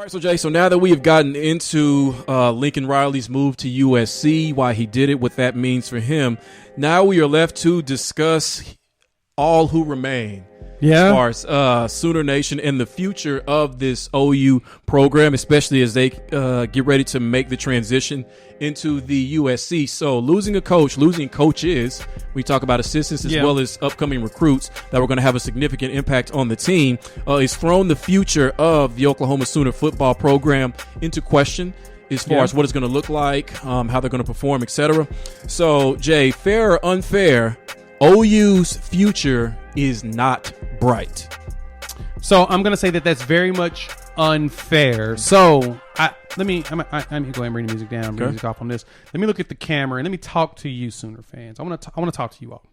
All right, so Jay, so now that we have gotten into Lincoln Riley's move to USC, why he did it, what that means for him, now we are left to discuss all who remain. Yeah. As far as Sooner Nation and the future of this OU program, especially as they get ready to make the transition into the USC. So losing coaches, we talk about assistants as well as upcoming recruits that were going to have a significant impact on the team, is thrown the future of the Oklahoma Sooner football program into question as far as what it's going to look like, how they're going to perform, etc. So, Jay, fair or unfair, OU's future is not bright. So I'm going to say that that's very much unfair. So let me go ahead and bring the music down, bring the music off on this. Let me look at the camera and let me talk to you, Sooner fans. I want to talk to you all.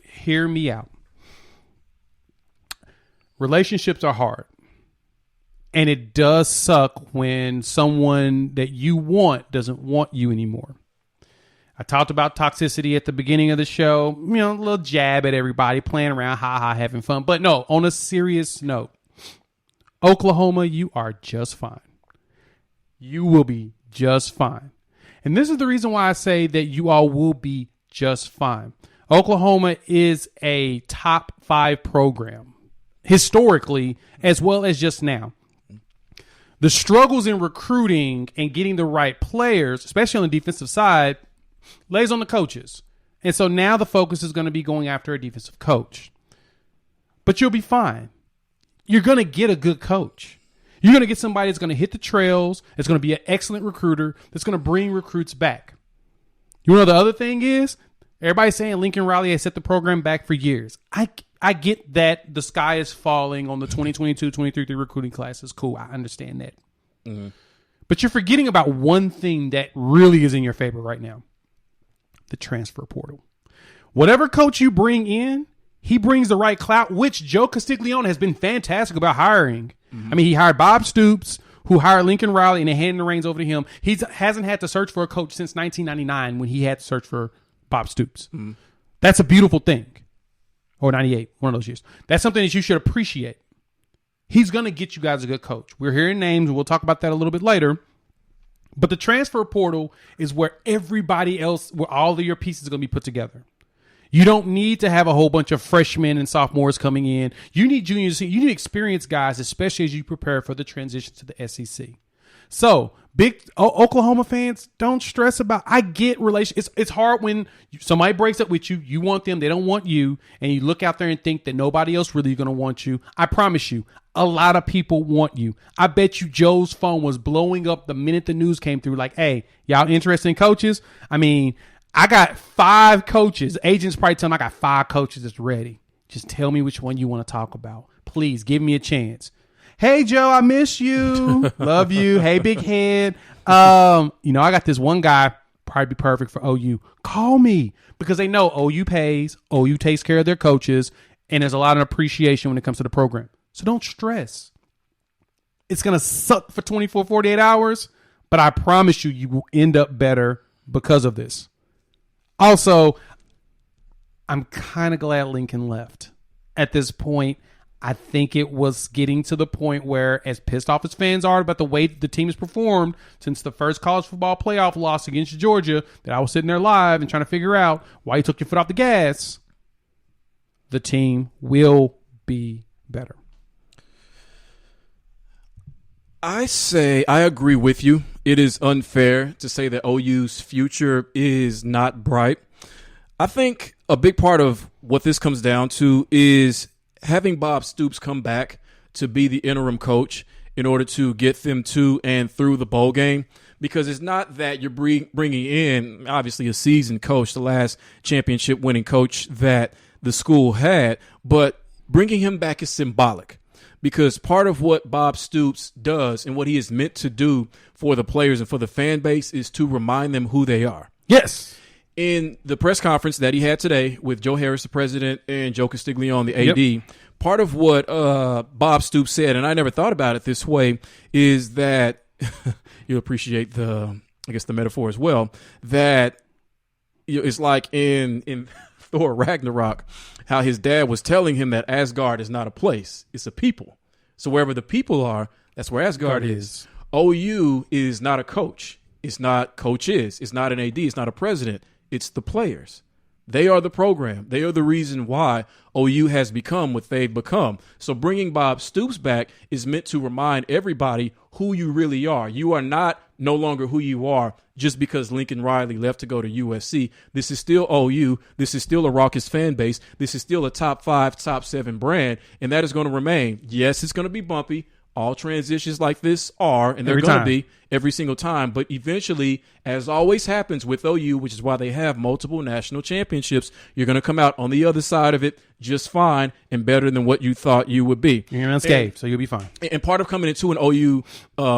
Hear me out. Relationships are hard. And it does suck when someone that you want doesn't want you anymore. I talked about toxicity at the beginning of the show, a little jab at everybody, playing around, having fun. But no, on a serious note, Oklahoma, you are just fine. You will be just fine. And this is the reason why I say that you all will be just fine. Oklahoma is a top 5 program, historically, as well as just now. The struggles in recruiting and getting the right players, especially on the defensive side, lays on the coaches. And so now the focus is going to be going after a defensive coach. But you'll be fine. You're going to get a good coach. You're going to get somebody that's going to hit the trails, that's going to be an excellent recruiter, that's going to bring recruits back. You know, the other thing is, everybody's saying Lincoln Riley has set the program back for years. I get that the sky is falling on the 2022-2023 recruiting classes. Cool, I understand that. Mm-hmm. But you're forgetting about one thing that really is in your favor right now. The transfer portal. Whatever coach you bring in, he brings the right clout, which Joe Castiglione has been fantastic about hiring. Mm-hmm. I mean, he hired Bob Stoops, who hired Lincoln Riley, and they handed the reins over to him. He hasn't had to search for a coach since 1999 when he had to search for Bob Stoops. Mm-hmm. That's a beautiful thing. Or 98, one of those years. That's something that you should appreciate. He's going to get you guys a good coach. We're hearing names, and we'll talk about that a little bit later. But the transfer portal is where everybody else, where all of your pieces are going to be put together. You don't need to have a whole bunch of freshmen and sophomores coming in. You need juniors. You need experienced guys, especially as you prepare for the transition to the SEC. So, big Oklahoma fans, don't stress about. I get relations. It's hard when somebody breaks up with you. You want them, they don't want you, and you look out there and think that nobody else really going to want you. I promise you, a lot of people want you. I bet you Joe's phone was blowing up the minute the news came through. Like, hey, y'all interested in coaches? I mean, I got 5 coaches. Agents probably tell them I got 5 coaches that's ready. Just tell me which one you want to talk about. Please give me a chance. Hey, Joe, I miss you. Love you. Hey, big head. I got this one guy, probably be perfect for OU. Call me, because they know OU pays, OU takes care of their coaches, and there's a lot of appreciation when it comes to the program. So don't stress. It's going to suck for 24, 48 hours, but I promise you, you will end up better because of this. Also, I'm kind of glad Lincoln left. At this point, I think it was getting to the point where, as pissed off as fans are about the way the team has performed since the first college football playoff loss against Georgia, that I was sitting there live and trying to figure out why you took your foot off the gas, the team will be better. I agree with you. It is unfair to say that OU's future is not bright. I think a big part of what this comes down to is having Bob Stoops come back to be the interim coach in order to get them to and through the bowl game, because it's not that you're bringing in, obviously, a seasoned coach, the last championship winning coach that the school had, but bringing him back is symbolic, because part of what Bob Stoops does and what he is meant to do for the players and for the fan base is to remind them who they are. Yes. In the press conference that he had today with Joe Harris, the president, and Joe Castiglione, the AD, part of what Bob Stoops said, and I never thought about it this way, is that you'll appreciate the metaphor as well, that it's like in Thor Ragnarok, how his dad was telling him that Asgard is not a place, it's a people. So wherever the people are, That's where Asgard is. OU is not a coach. It's not coaches. It's not an AD. It's not a president. It's the players. They are the program. They are the reason why OU has become what they've become. So bringing Bob Stoops back is meant to remind everybody who you really are. You are not no longer who you are just because Lincoln Riley left to go to USC. This is still OU. This is still a raucous fan base. This is still a top 5, top 7 brand, and that is going to remain. Yes, it's going to be bumpy. All transitions like this are, and they're going to be every single time. But eventually, as always happens with OU, which is why they have multiple national championships, you're going to come out on the other side of it just fine and better than what you thought you would be. You're unscathed, so you'll be fine. And part of coming into an OU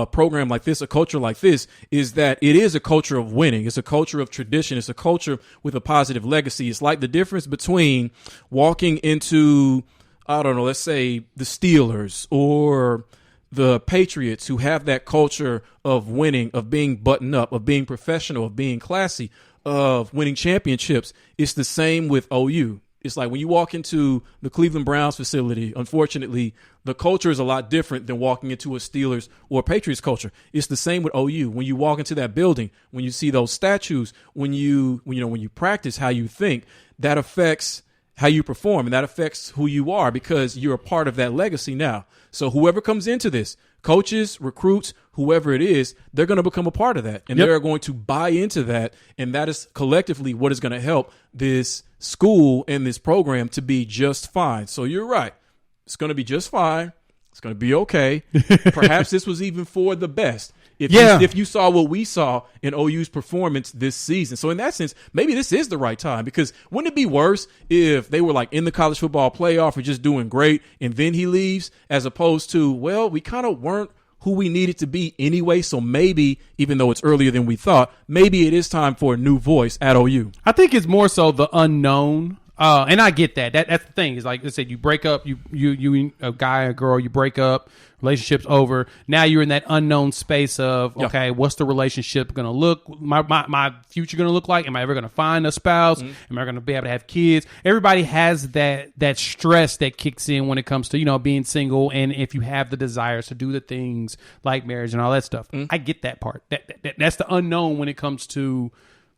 program like this, a culture like this, is that it is a culture of winning. It's a culture of tradition. It's a culture with a positive legacy. It's like the difference between walking into, I don't know, let's say the Steelers or the Patriots, who have that culture of winning, of being buttoned up, of being professional, of being classy, of winning championships. It's the same with OU. It's like when you walk into the Cleveland Browns facility, unfortunately, the culture is a lot different than walking into a Steelers or Patriots culture. It's the same with OU. When you walk into that building, when you see those statues, when you practice how you think, that affects how you perform, and that affects who you are because you're a part of that legacy now. So whoever comes into this, coaches, recruits, whoever it is, they're going to become a part of that, and they're going to buy into that, and that is collectively what is going to help this school and this program to be just fine. So you're right. It's going to be just fine. It's going to be okay. Perhaps this was even for the best. If you saw what we saw in OU's performance this season. So in that sense, maybe this is the right time, because wouldn't it be worse if they were like in the college football playoff or just doing great and then he leaves, as opposed to, well, we kind of weren't who we needed to be anyway. So maybe, even though it's earlier than we thought, maybe it is time for a new voice at OU. I think it's more so the unknown. And I get that. That's the thing. Is like I said, you break up, you a guy, a girl, you break up, relationship's over. Now you're in that unknown space of, okay, what's the relationship going to look, my future going to look like? Am I ever going to find a spouse? Am I going to be able to have kids? Everybody has that stress that kicks in when it comes to, being single. And if you have the desires to do the things like marriage and all that stuff, I get that part. That's the unknown when it comes to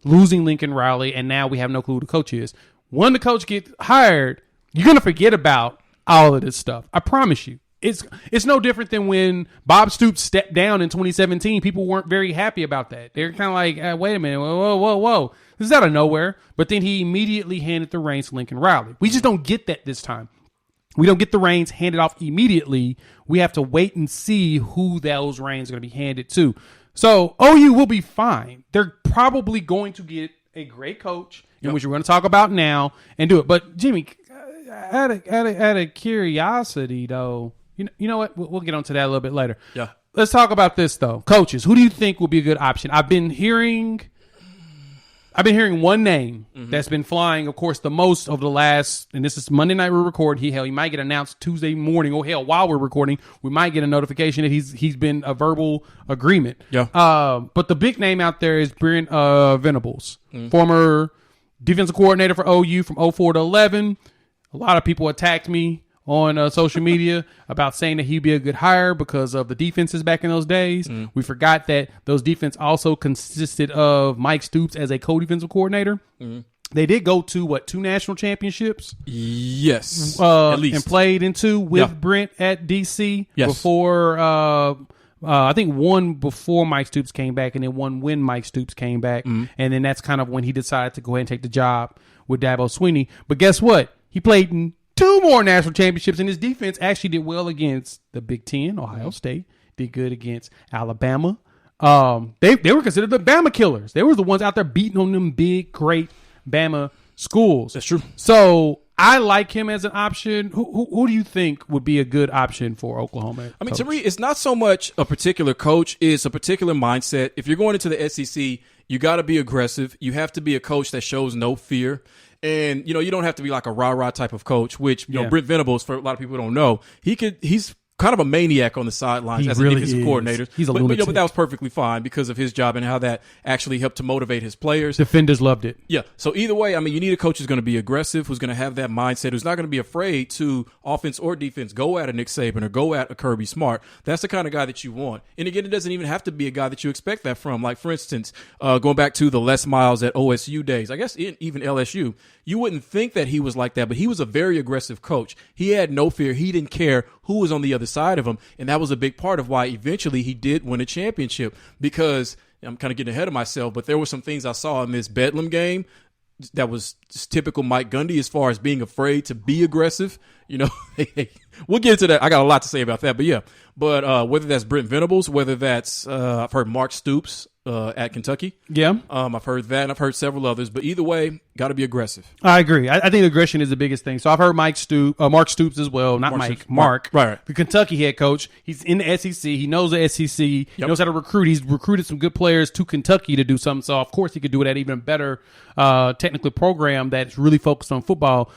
losing Lincoln Riley. And now we have no clue who the coach is. When the coach gets hired, you're going to forget about all of this stuff. I promise you. It's no different than when Bob Stoops stepped down in 2017. People weren't very happy about that. They're kind of like, wait a minute, whoa. This is out of nowhere. But then he immediately handed the reins to Lincoln Riley. We just don't get that this time. We don't get the reins handed off immediately. We have to wait and see who those reins are going to be handed to. So OU will be fine. They're probably going to get a great coach, which we're going to talk about now, and do it. But Jimmy, out of curiosity, though, you know what? We'll get onto that a little bit later. Yeah. Let's talk about this though. Coaches, who do you think will be a good option? I've been hearing one name that's been flying, of course, the most over the last, and this is Monday night we're recording. He might get announced Tuesday morning. Oh hell, while we're recording, we might get a notification that he's been a verbal agreement. Yeah. But the big name out there is Brent Venables, former defensive coordinator for OU from 04 to 11. A lot of people attacked me on social media about saying that he'd be a good hire because of the defenses back in those days. We forgot that those defense also consisted of Mike Stoops as a co-defensive coordinator. They did go to, 2 national championships? Yes, at least. And played in 2 with Brent at DC before, I think one before Mike Stoops came back and then one when Mike Stoops came back. And then that's kind of when he decided to go ahead and take the job with Dabo Swinney. But guess what? He played in 2 more national championships, and his defense actually did well against the Big Ten. Ohio State did good against Alabama. They were considered the Bama killers. They were the ones out there beating on them big, great Bama schools. That's true. So I like him as an option. Who do you think would be a good option for Oklahoma? I mean, to me, it's not so much a particular coach. It's a particular mindset. If you're going into the SEC, you got to be aggressive. You have to be a coach that shows no fear. And, you don't have to be like a rah-rah type of coach, which, Brent Venables, for a lot of people who don't know, he's kind of a maniac on the sidelines as a defensive coordinator. He's a lunatic. But that was perfectly fine because of his job and how that actually helped to motivate his players. Defenders loved it. Yeah. So either way, I mean, you need a coach who's going to be aggressive, who's going to have that mindset, who's not going to be afraid to offense or defense go at a Nick Saban or go at a Kirby Smart. That's the kind of guy that you want. And again, it doesn't even have to be a guy that you expect that from. Like, for instance, going back to the Les Miles at OSU days, I guess even LSU, you wouldn't think that he was like that, but he was a very aggressive coach. He had no fear. He didn't care who was on the other side of him, and that was a big part of why eventually he did win a championship, because I'm kind of getting ahead of myself, but there were some things I saw in this Bedlam game that was just typical Mike Gundy as far as being afraid to be aggressive. You know, we'll get into that. I got a lot to say about that, but yeah. But whether that's Brent Venables, whether that's I've heard Mark Stoops at Kentucky. Yeah. I've heard that, and I've heard several others. But either way, got to be aggressive. I agree. I think aggression is the biggest thing. So I've heard Mark Stoops as well, not Mike. Mark. Right. The Kentucky head coach. He's in the SEC. He knows the SEC. He knows how to recruit. He's recruited some good players to Kentucky to do something. So, of course, he could do it at even better technical program that's really focused on football.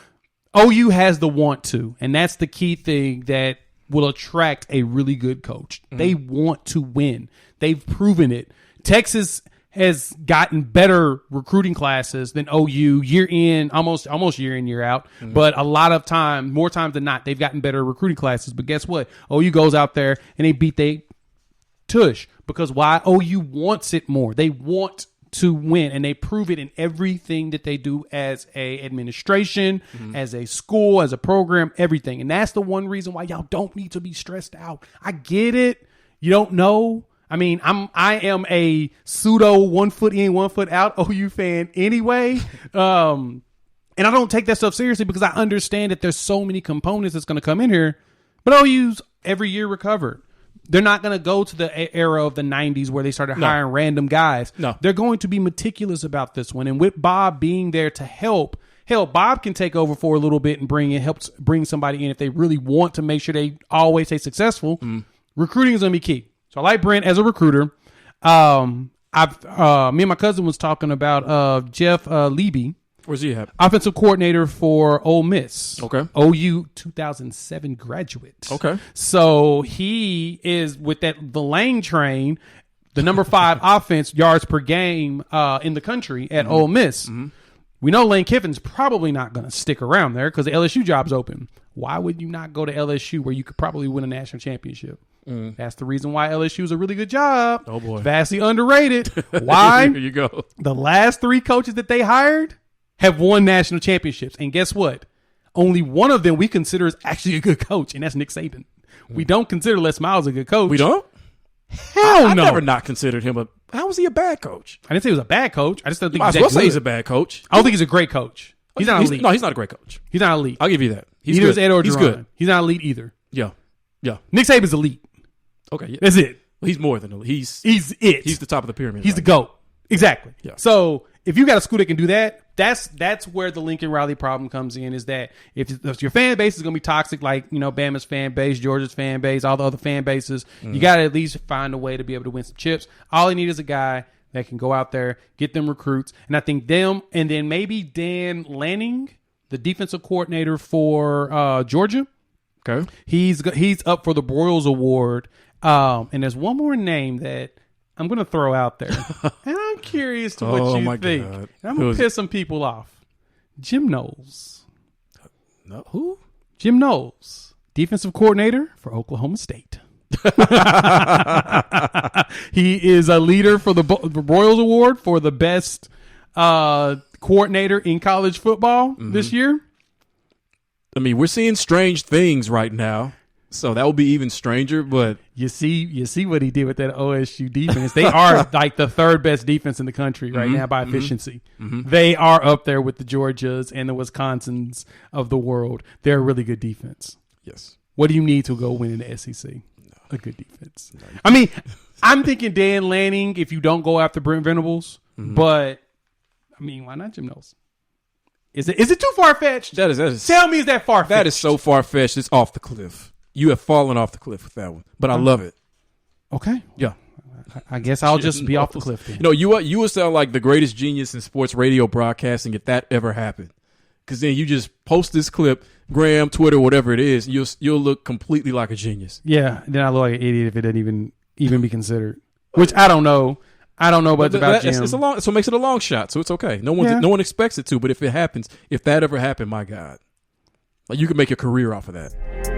OU has the want to, and that's the key thing that will attract a really good coach. Mm-hmm. They want to win. They've proven it. Texas has gotten better recruiting classes than OU year in, almost year in, year out. Mm-hmm. But a lot of time, more times than not, they've gotten better recruiting classes. But guess what? OU goes out there and they beat they tush. Because why? OU wants it more. They want to win, and they prove it in everything that they do as a administration, as a school, as a program, everything. And that's the one reason why y'all don't need to be stressed out. I get it. You don't know. I mean, I am a pseudo 1 foot in, 1 foot out OU fan anyway. And I don't take that stuff seriously because I understand that there's so many components that's going to come in here. But OU's every year recovered. They're not going to go to the era of the 90s where they started hiring random guys. No. They're going to be meticulous about this one. And with Bob being there to help, hell, Bob can take over for a little bit and help bring somebody in if they really want to make sure they always stay successful. Recruiting is going to be key. So I like Brent as a recruiter. Me and my cousin was talking about Jeff Leby. Where's he at? Offensive coordinator for Ole Miss. Okay. OU 2007 graduate. Okay. So he is with the Lane train, the number 5 offense yards per game in the country at Ole Miss. Mm-hmm. We know Lane Kiffin's probably not going to stick around there because the LSU job's open. Why would you not go to LSU where you could probably win a national championship? That's the reason why LSU is a really good job. Oh, boy. Vastly underrated. Why? Here you go. The last 3 coaches that they hired have won national championships. And guess what? Only one of them we consider is actually a good coach, and that's Nick Saban. We don't consider Les Miles a good coach. We don't? Hell I've no. never not considered him how was he a bad coach? I didn't say he was a bad coach. I just don't think I was he's going to that say he's good. a bad coach. I don't think he's a great coach. He's not elite. No, he's not a great coach. He's not elite. I'll give you that. He's Neither good. is Ed Orgeron. He's good. He's not elite either. Yeah. Nick Saban's elite. Okay. Yeah. That's it. Well, he's more than elite. He's it. He's the top of the pyramid. He's the GOAT. Exactly. Yeah. So if you got a school that can do that, that's where the Lincoln Riley problem comes in, is that if your fan base is going to be toxic, like, you know, Bama's fan base, Georgia's fan base, all the other fan bases, you got to at least find a way to be able to win some chips. All you need is a guy that can go out there, get them recruits. And I think them, and then maybe Dan Lanning, the defensive coordinator for Georgia. Okay. He's up for the Broyles Award. And there's one more name that I'm going to throw out there. And I'm curious to what you think. God. And I'm going to piss some people off. Jim Knowles. No, who? Jim Knowles, defensive coordinator for Oklahoma State. He is a leader for the Broyles Award for the best coordinator in college football this year. I mean, we're seeing strange things right now, so that will be even stranger. But you see what he did with that OSU defense. They are like the 3rd best defense in the country right now by efficiency. They are up there with the Georgias and the Wisconsins of the world. They're a really good defense. yes, What do you need to go win in the SEC? A good defense. I mean, I'm thinking Dan Lanning if you don't go after Brent Venables, but I mean, why not Jim Knowles? Is it too far fetched? that is. Tell me, is that far fetched? That is so far fetched. It's off the cliff. You have fallen off the cliff with that one, but I love it. Okay. Yeah. I guess I'll just be off the cliff then. You know, you would sound like the greatest genius in sports radio broadcasting if that ever happened. Because then you just post this clip, Instagram, Twitter, whatever it is, you'll look completely like a genius. Yeah, then I look like an idiot if it didn't even be considered. Which I don't know. I don't know, but it's about Jim. So it makes it a long shot, so it's okay. No one expects it to, but if it happens, if that ever happened, my God, like you could make a career off of that.